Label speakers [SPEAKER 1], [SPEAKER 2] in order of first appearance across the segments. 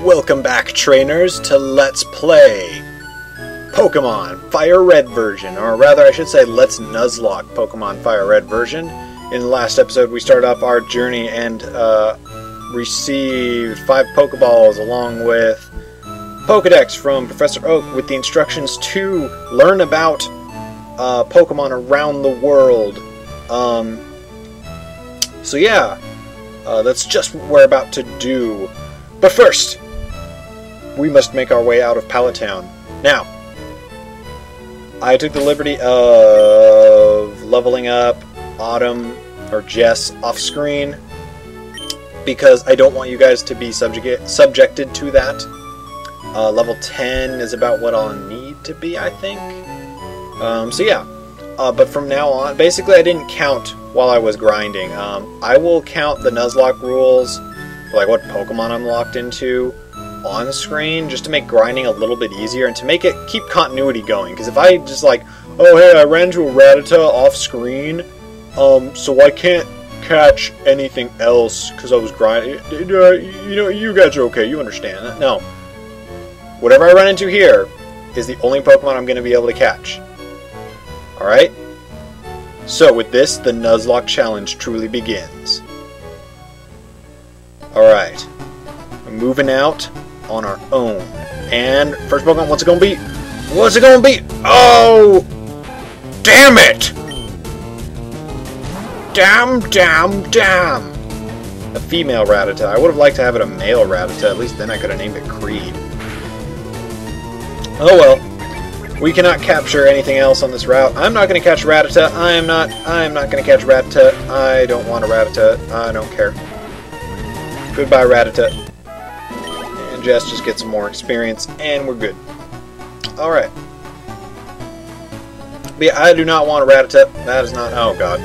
[SPEAKER 1] Welcome back, trainers, to Let's Play Pokémon FireRed version, or rather I should say Let's Nuzlocke Pokémon FireRed version. In the last episode we started off our journey and received 5 Pokeballs along with Pokedex from Professor Oak with the instructions to learn about Pokemon around the world. So yeah, that's just what we're about to do. But first, we must make our way out of Pallet Town. Now, I took the liberty of leveling up Autumn or Jess off screen because I don't want you guys to be subjected to that. Level 10 is about what I'll need to be, I think. So yeah, but from now on, basically I didn't count while I was grinding. I will count the Nuzlocke rules, like what Pokemon I'm locked into, on screen, just to make grinding a little bit easier and to make it keep continuity going. Because if I just like, oh hey, I ran into a Rattata off screen, so I can't catch anything else because I was grinding. You know, you guys are okay. You understand that? No. Whatever I run into here is the only Pokemon I'm going to be able to catch. All right. So with this, the Nuzlocke challenge truly begins. All right. We're moving out on our own. And first Pokemon, what's it gonna be? What's it gonna be? Oh! Damn it! Damn! A female Rattata. I would have liked to have it a male Rattata. At least then I could have named it Creed. Oh well. We cannot capture anything else on this route. I'm not gonna catch Rattata. I'm not gonna catch Rattata. I don't want a Rattata. I don't care. Goodbye, Rattata. And Jess just gets some more experience, and we're good. Alright. But yeah, I do not want a Rattata. That is not... Oh, God.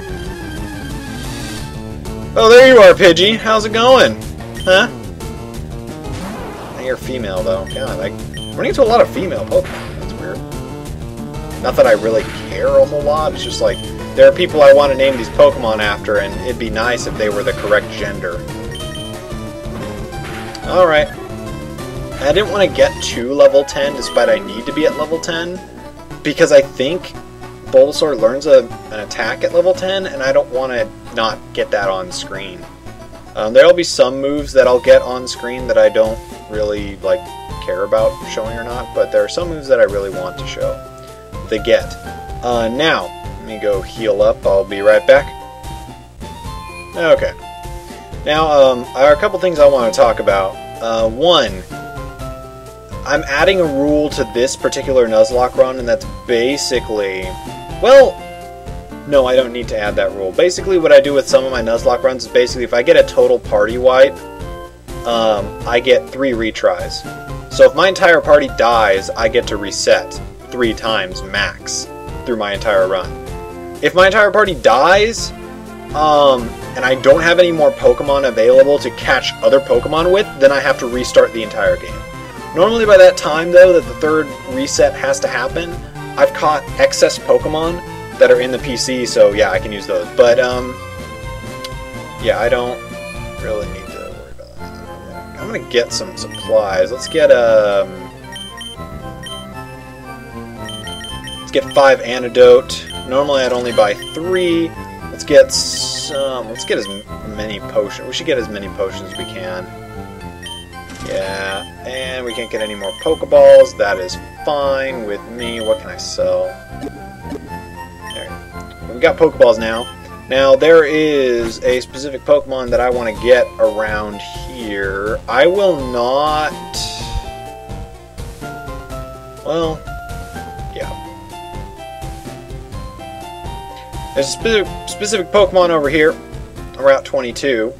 [SPEAKER 1] Oh, there you are, Pidgey. How's it going? Huh? You're female, though. God, I'm running into a lot of female Pokemon. That's weird. Not that I really care a whole lot. It's just like, there are people I want to name these Pokemon after, and it'd be nice if they were the correct gender. Alright. I didn't want to get to level 10 despite I need to be at level 10 because I think Bulbasaur learns an attack at level 10 and I don't want to not get that on screen. There'll be some moves that I'll get on screen that I don't really like care about showing or not, but there are some moves that I really want to show. They get. Now, let me go heal up. I'll be right back. Okay. Now, there are a couple things I want to talk about. One, I'm adding a rule to this particular Nuzlocke run, and that's basically... Well, no, I don't need to add that rule. Basically, what I do with some of my Nuzlocke runs is basically if I get a total party wipe, I get 3 retries. So if my entire party dies, I get to reset 3 times max through my entire run. If my entire party dies... and I don't have any more Pokemon available to catch other Pokemon with, then I have to restart the entire game. Normally by that time, though, that the 3rd reset has to happen, I've caught excess Pokemon that are in the PC, so yeah, I can use those. But, yeah, I don't really need to worry about that. I'm gonna get some supplies. Let's get 5 Antidote. Normally I'd only buy 3. Let's get as many potions. We should get as many potions as we can. Yeah, and we can't get any more Pokeballs. That is fine with me. What can I sell? There. We've got Pokeballs now. Now, there is a specific Pokemon that I want to get around here. I will not... Well, yeah. There's a specific Pokemon over here, Route 22.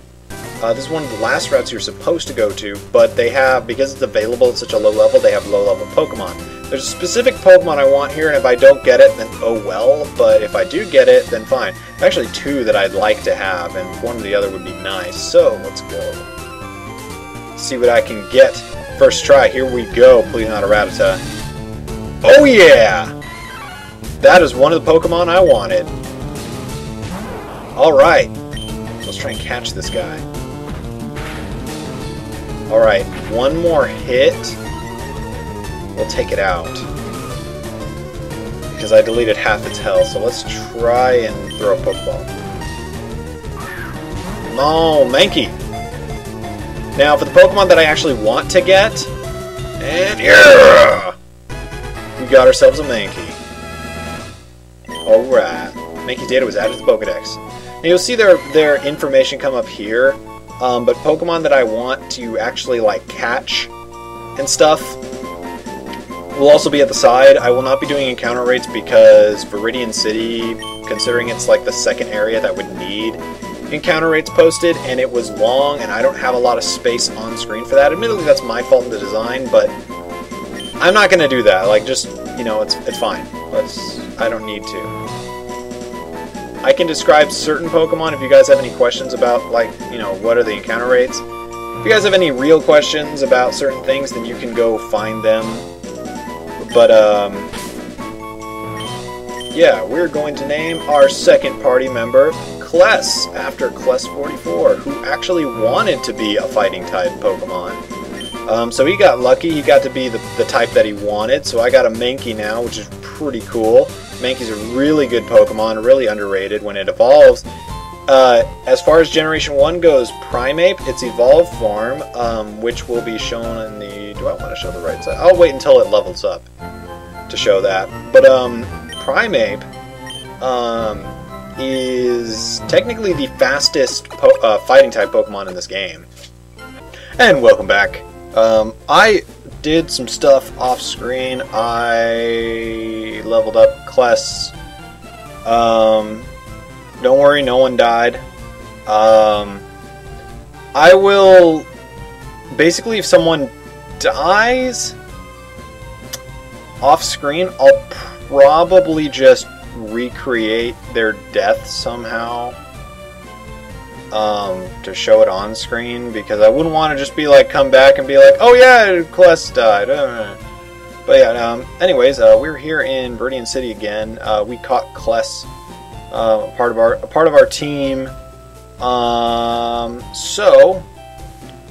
[SPEAKER 1] This is one of the last routes you're supposed to go to, but they have, because it's available at such a low level, they have low-level Pokemon. There's a specific Pokemon I want here, and if I don't get it, then oh well, but if I do get it, then fine. Actually 2 that I'd like to have, and one or the other would be nice, so let's go. See what I can get. First try, here we go. Please not a Rattata. Oh yeah! That is one of the Pokemon I wanted. Alright, let's try and catch this guy. Alright, one more hit. We'll take it out. Because I deleted half its health, so let's try and throw a Pokeball. No, Mankey! Now, for the Pokemon that I actually want to get, and yeah! We got ourselves a Mankey. Alright. Mankey's data was added to the Pokedex. Now, you'll see their information come up here, but Pokemon that I want to actually, like, catch and stuff will also be at the side. I will not be doing encounter rates because Viridian City, considering it's like the second area that would need encounter rates posted, and it was long, and I don't have a lot of space on screen for that. Admittedly, that's my fault in the design, but I'm not going to do that. Like, just, you know, it's fine. I don't need to. I can describe certain Pokemon if you guys have any questions about, like, you know, what are the encounter rates. If you guys have any real questions about certain things, then you can go find them. But, yeah, we're going to name our second party member Kless, after Kless44, who actually wanted to be a fighting-type Pokemon. So he got lucky, he got to be the type that he wanted, so I got a Mankey now, which is pretty cool. Mankey's a really good Pokemon, really underrated when it evolves. As far as Generation 1 goes, Primeape, its evolved form, which will be shown in the... Do I want to show the right side? I'll wait until it levels up to show that. But, Primeape, is technically the fastest fighting-type Pokemon in this game. And welcome back. I did some stuff off-screen. I leveled up Kless. Don't worry, no one died. I will... Basically, if someone dies off-screen, I'll probably just recreate their death somehow to show it on screen, because I wouldn't want to just be like, come back and be like, oh yeah, Kless died. But yeah, anyways, we're here in Viridian City again. We caught Kless, part of our team. So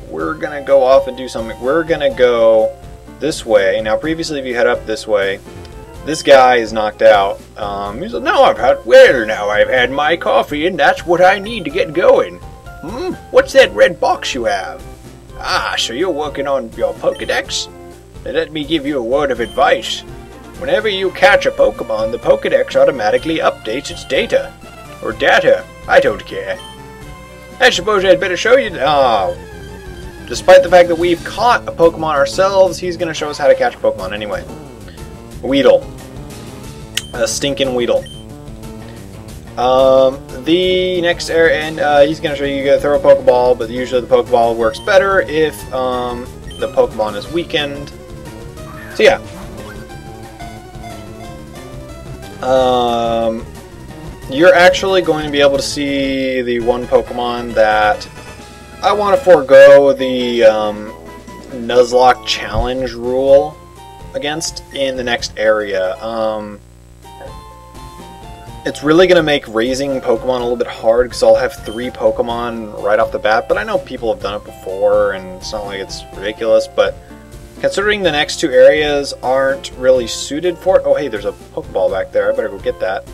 [SPEAKER 1] we're gonna go off and do something. We're gonna go this way. Now, previously, if you head up this way, this guy is knocked out. He's like, now I've had my coffee, and that's what I need to get going. What's that red box you have? Ah, so you're working on your Pokedex? Then let me give you a word of advice. Whenever you catch a Pokemon, the Pokedex automatically updates its data. Or data. I don't care. I suppose I'd better show you... Despite the fact that we've caught a Pokemon ourselves, he's going to show us how to catch a Pokemon anyway. Weedle. A stinking Weedle. The next area, and he's going to show you to throw a Pokeball, but usually the Pokeball works better if the Pokemon is weakened. So yeah. You're actually going to be able to see the one Pokemon that I want to forego the Nuzlocke challenge rule against in the next area. It's really going to make raising Pokemon a little bit hard because I'll have 3 Pokemon right off the bat, but I know people have done it before and it's not like it's ridiculous, but considering the next 2 areas aren't really suited for it... Oh hey, there's a Pokeball back there, I better go get that.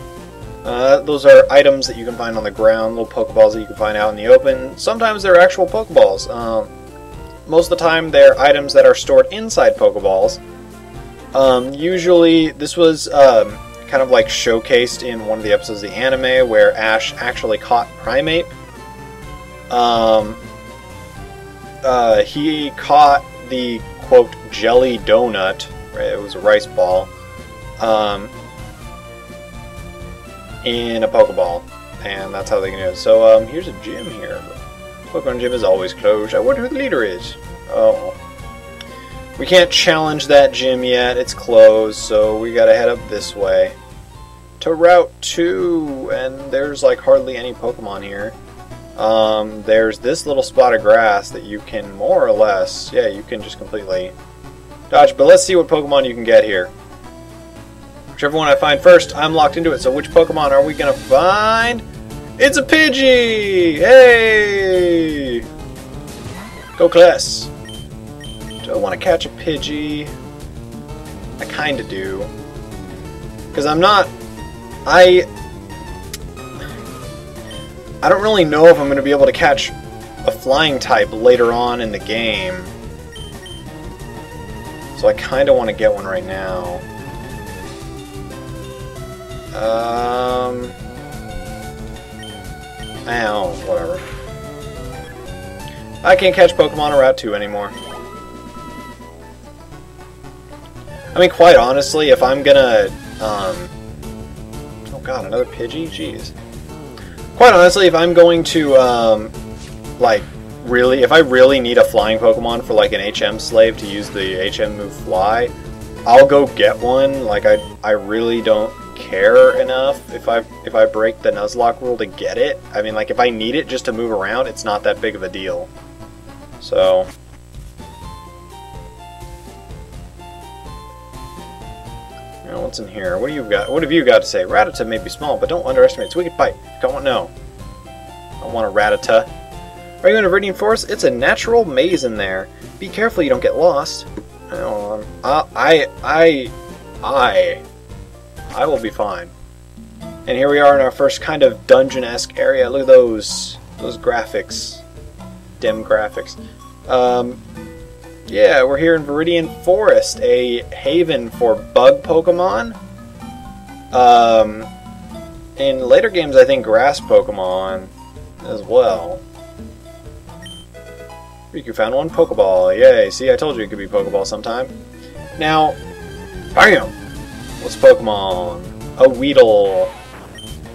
[SPEAKER 1] Those are items that you can find on the ground, little Pokeballs that you can find out in the open. Sometimes they're actual Pokeballs. Most of the time they're items that are stored inside Pokeballs. Usually this was kind of like showcased in one of the episodes of the anime where Ash actually caught Primeape. He caught the, quote, jelly donut, right? It was a rice ball, in a Pokeball, and that's how they can do it. So, here's a gym here. Pokemon gym is always closed. I wonder who the leader is. Oh. We can't challenge that gym yet. It's closed, so we gotta head up this way to Route 2, and there's like hardly any Pokemon here. There's this little spot of grass that you can more or less, yeah, you can just completely dodge, but let's see what Pokemon you can get here. Whichever one I find first, I'm locked into it. So which Pokemon are we gonna find? It's a Pidgey! Hey! Go Kless! Do I want to catch a Pidgey? I kind of do. Because I'm not... I don't really know if I'm going to be able to catch a flying type later on in the game. So I kind of want to get one right now. Whatever. I can't catch Pokemon or Route 2 anymore. I mean, quite honestly, if I'm gonna, oh god, another Pidgey? Jeez. Quite honestly, if I'm going to, like, really, if I really need a flying Pokemon for, like, an HM slave to use the HM move Fly, I'll go get one. Like, I really don't care enough if I break the Nuzlocke rule to get it. I mean, like, if I need it just to move around, it's not that big of a deal. So... what's in here? What do you got? What have you got to say? Rattata may be small, but don't underestimate its wicked bite. Don't know. I want a Rattata. Are you in a Viridian Forest? It's a natural maze in there. Be careful you don't get lost. I will be fine. And here we are in our first kind of dungeon-esque area. Look at those graphics. Dim graphics. Yeah, we're here in Viridian Forest, a haven for bug Pokemon. In later games, I think grass Pokemon as well. Riku found one Pokeball. Yay, see, I told you it could be Pokeball sometime. Now, bam! What's Pokemon? A Weedle.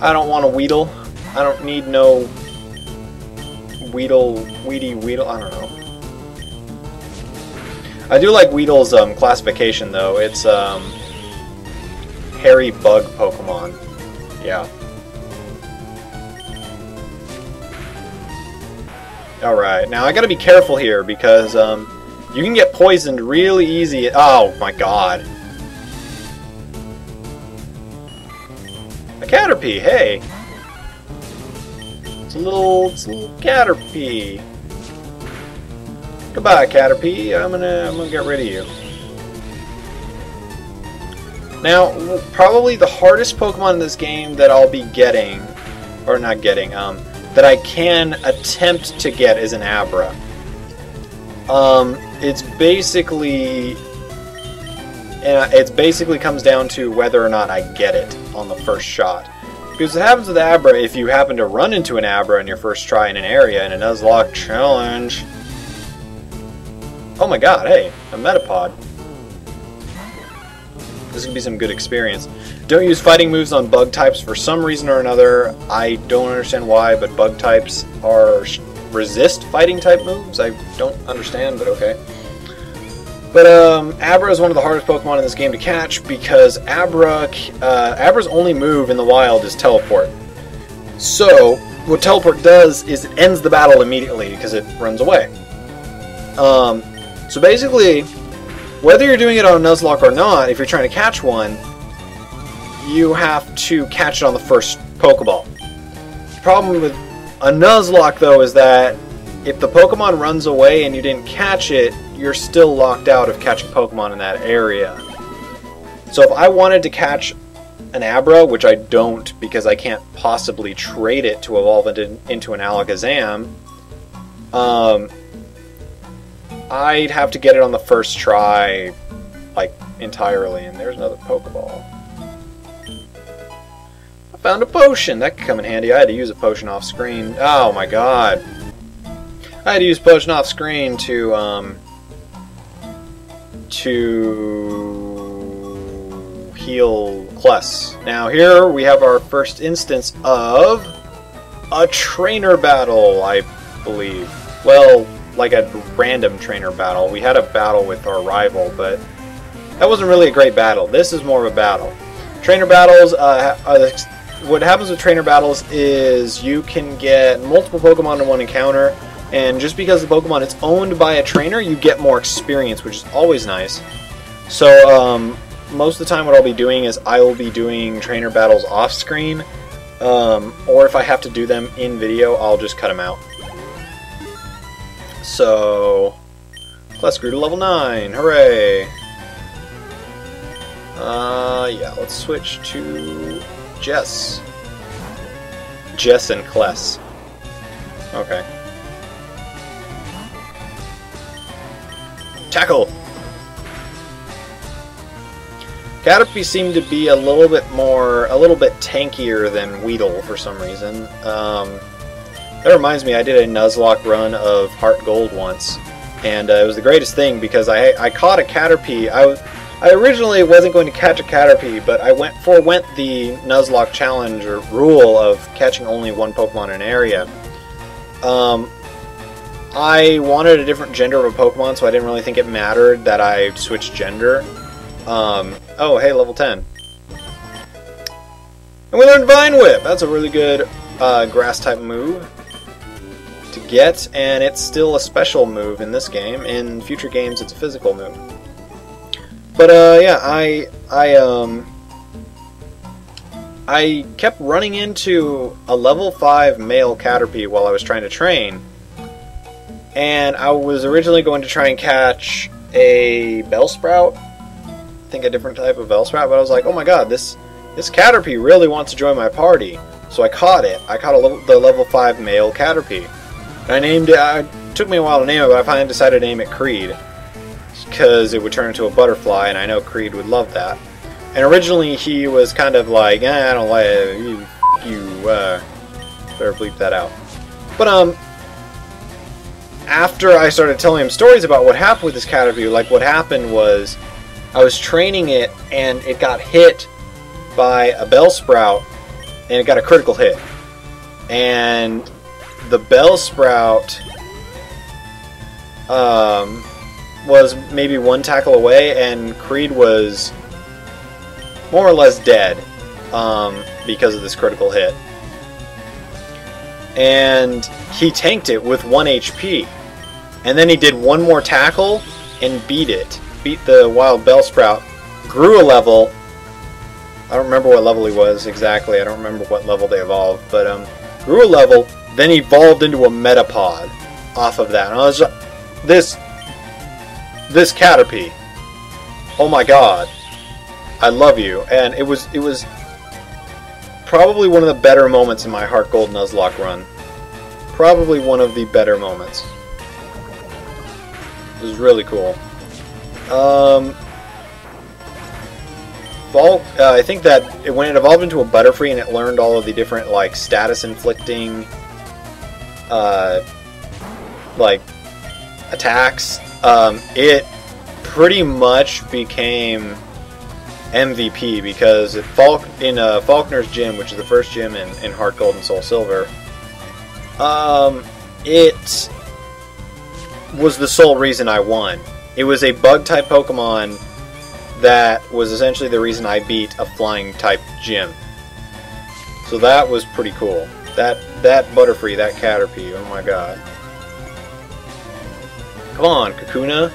[SPEAKER 1] I don't want a Weedle. I don't need no Weedle, Weedle, I don't know. I do like Weedle's classification, though. It's hairy bug Pokemon. Yeah. Alright, now I gotta be careful here because you can get poisoned really easy. Oh my god. A Caterpie, hey! It's a little Caterpie. Goodbye, Caterpie. I'm gonna get rid of you. Now, probably the hardest Pokemon in this game that I'll be getting, or not getting, that I can attempt to get is an Abra. It's basically comes down to whether or not I get it on the first shot. Because what happens with Abra, if you happen to run into an Abra in your first try in an area in a Nuzlocke challenge. Oh my god, hey, a Metapod. This is going to be some good experience. Don't use fighting moves on bug types for some reason or another. I don't understand why, but bug types resist fighting type moves. I don't understand, but okay. But Abra is one of the hardest Pokemon in this game to catch because Abra's only move in the wild is Teleport. So, what Teleport does is it ends the battle immediately because it runs away. So basically, whether you're doing it on a Nuzlocke or not, if you're trying to catch one, you have to catch it on the first Pokeball. The problem with a Nuzlocke, though, is that if the Pokemon runs away and you didn't catch it, you're still locked out of catching Pokemon in that area. So if I wanted to catch an Abra, which I don't because I can't possibly trade it to evolve into an Alakazam, I'd have to get it on the first try, like, entirely. And there's another Pokeball. I found a potion! That could come in handy. I had to use a potion off screen. Oh my god. I had to use potion off screen to heal Kless. Now here we have our first instance of a trainer battle, I believe. Well, like a random trainer battle. We had a battle with our rival, but that wasn't really a great battle. This is more of a battle. Trainer battles, what happens with trainer battles is you can get multiple Pokemon in one encounter, and just because the Pokemon is owned by a trainer, you get more experience, which is always nice. So, most of the time what I'll be doing is I will be doing trainer battles off screen, or if I have to do them in video, I'll just cut them out. So, Plus grew to level 9. Hooray! Yeah, let's switch to Jess. Jess and Kless. Okay. Tackle! Caterpie seemed to be a little bit tankier than Weedle for some reason. That reminds me, I did a Nuzlocke run of Heart Gold once, and it was the greatest thing because I caught a Caterpie. I originally wasn't going to catch a Caterpie, but I went the Nuzlocke challenge or rule of catching only one Pokemon in an area. I wanted a different gender of a Pokemon, so I didn't really think it mattered that I switched gender. Oh, hey, level 10. And we learned Vine Whip! That's a really good grass-type move to get, and it's still a special move in this game. In future games, it's a physical move. But, yeah, I kept running into a level 5 male Caterpie while I was trying to train. And I was originally going to try and catch a Bellsprout. I think a different type of Bellsprout, but I was like, oh my god, this Caterpie really wants to join my party. So I caught it. I caught the level 5 male Caterpie. And I named it, it took me a while to name it, but I finally decided to name it Creed. Because it would turn into a butterfly, and I know Creed would love that. And originally he was kind of like, I don't like it, you better bleep that out. But, after I started telling him stories about what happened with this Caterpie, like what happened was, I was training it, and it got hit by a Bellsprout, and it got a critical hit. And the Bellsprout was maybe one tackle away, and Creed was more or less dead because of this critical hit. And he tanked it with 1 HP. And then he did one more tackle and beat it. Beat the wild Bellsprout. Grew a level. I don't remember what level he was exactly. I don't remember what level they evolved. But grew a level, then evolved into a Metapod off of that. And I was like, this Caterpie. Oh my god. I love you. And it was probably one of the better moments in my Heart Gold Nuzlocke run. Probably one of the better moments. It was really cool. I think that when it evolved into a Butterfree and it learned all of the different like status inflicting like attacks, it pretty much became MVP because in Faulkner's gym, which is the first gym in Heart Gold and Soul Silver, it was the sole reason I won. It was a bug-type Pokemon that was essentially the reason I beat a flying-type gym. So that was pretty cool. That Butterfree, that Caterpie, oh my god. Come on, Kakuna.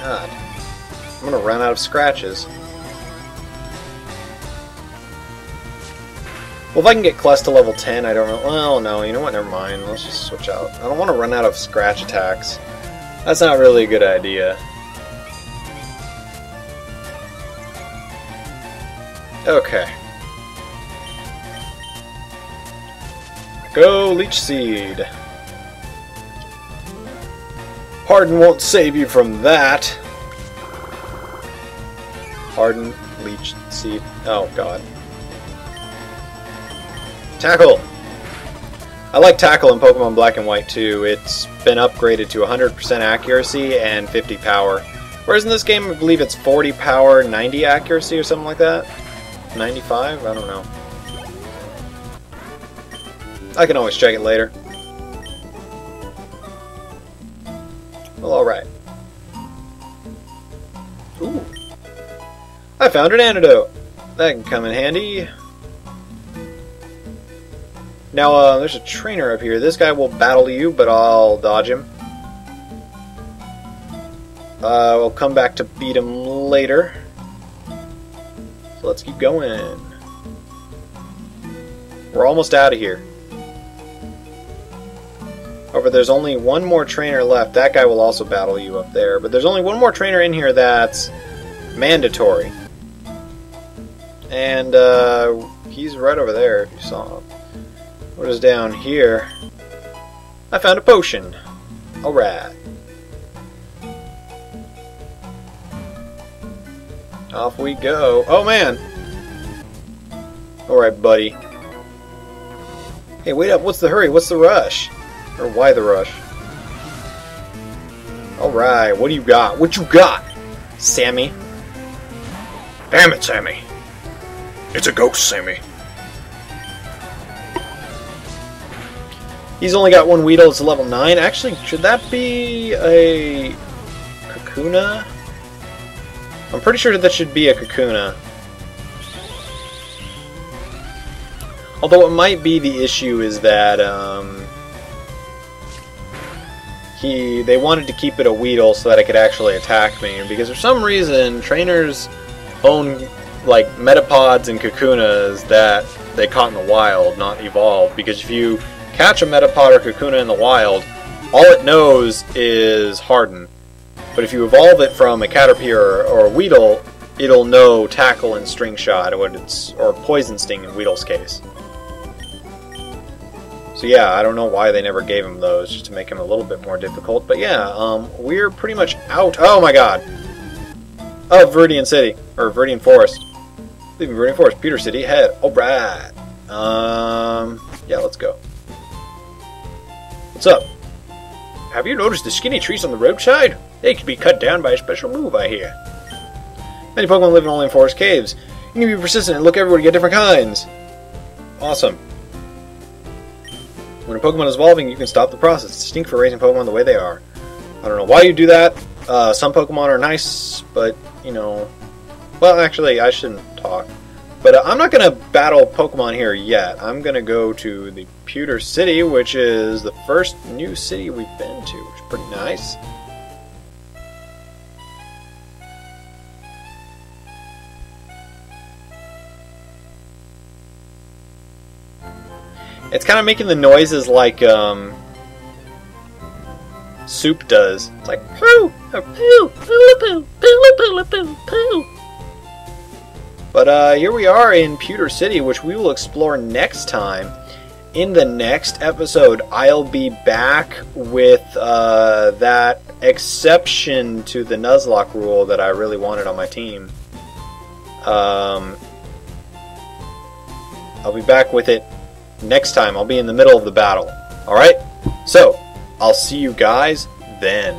[SPEAKER 1] God. I'm gonna run out of scratches. Well, if I can get Kless to level 10, I don't know. Well, no, you know what? Never mind. Let's just switch out. I don't want to run out of scratch attacks. That's not really a good idea. Okay. Go, Leech Seed. Harden won't save you from that. Harden, Leech Seed. Oh, God. Tackle! I like Tackle in Pokemon Black and White too. It's been upgraded to 100% accuracy and 50 power. Whereas in this game, I believe it's 40 power, 90 accuracy or something like that. 95? I don't know. I can always check it later. Well, alright. Ooh. I found an antidote. That can come in handy. Now, there's a trainer up here. This guy will battle you, but I'll dodge him. We'll come back to beat him later. So let's keep going. We're almost out of here. However, there's only one more trainer left. That guy will also battle you up there. But there's only one more trainer in here that's mandatory. And he's right over there, if you saw him. What is down here? I found a potion. Alright. Off we go. Oh, man! Alright, buddy. Hey, wait up. What's the hurry? What's the rush? Or why the rush? Alright, what do you got? What you got, Sammy?
[SPEAKER 2] Damn it, Sammy. It's a ghost, Sammy.
[SPEAKER 1] He's only got one Weedle. It's level 9. Actually, should that be a Kakuna? I'm pretty sure that should be a Kakuna. Although it might be the issue is that they wanted to keep it a Weedle so that it could actually attack me, because for some reason trainers own like Metapods and Kakunas that they caught in the wild, not evolved. Because if you catch a Metapod or Kakuna in the wild, all it knows is Harden. But if you evolve it from a Caterpie or a Weedle, it'll know Tackle and String Shot, or Poison Sting in Weedle's case. So yeah, I don't know why they never gave him those, just to make him a little bit more difficult. But yeah, we're pretty much out. Oh my god! Of Viridian City, or Viridian Forest. Leaving Viridian Forest, Pewter City ahead. Alright. Yeah, let's go. What's up?
[SPEAKER 2] Have you noticed the skinny trees on the roadside? They can be cut down by a special move, I hear.
[SPEAKER 1] Many Pokemon live only in forest caves. You can be persistent and look everywhere to get different kinds. Awesome. When a Pokemon is evolving, you can stop the process. It's distinct for raising Pokemon the way they are. I don't know why you do that. Some Pokemon are nice, but, you know... Well, actually, I shouldn't talk. But I'm not going to battle Pokemon here yet. I'm going to go to the Pewter City, which is the first new city we've been to, which is pretty nice. It's kind of making the noises like Soup does. It's like poo, or poo, poo, poo, poo, poo, poo, poo. But here we are in Pewter City, which we will explore next time. In the next episode, I'll be back with that exception to the Nuzlocke rule that I really wanted on my team. I'll be back with it next time. I'll be in the middle of the battle. Alright? So, I'll see you guys then.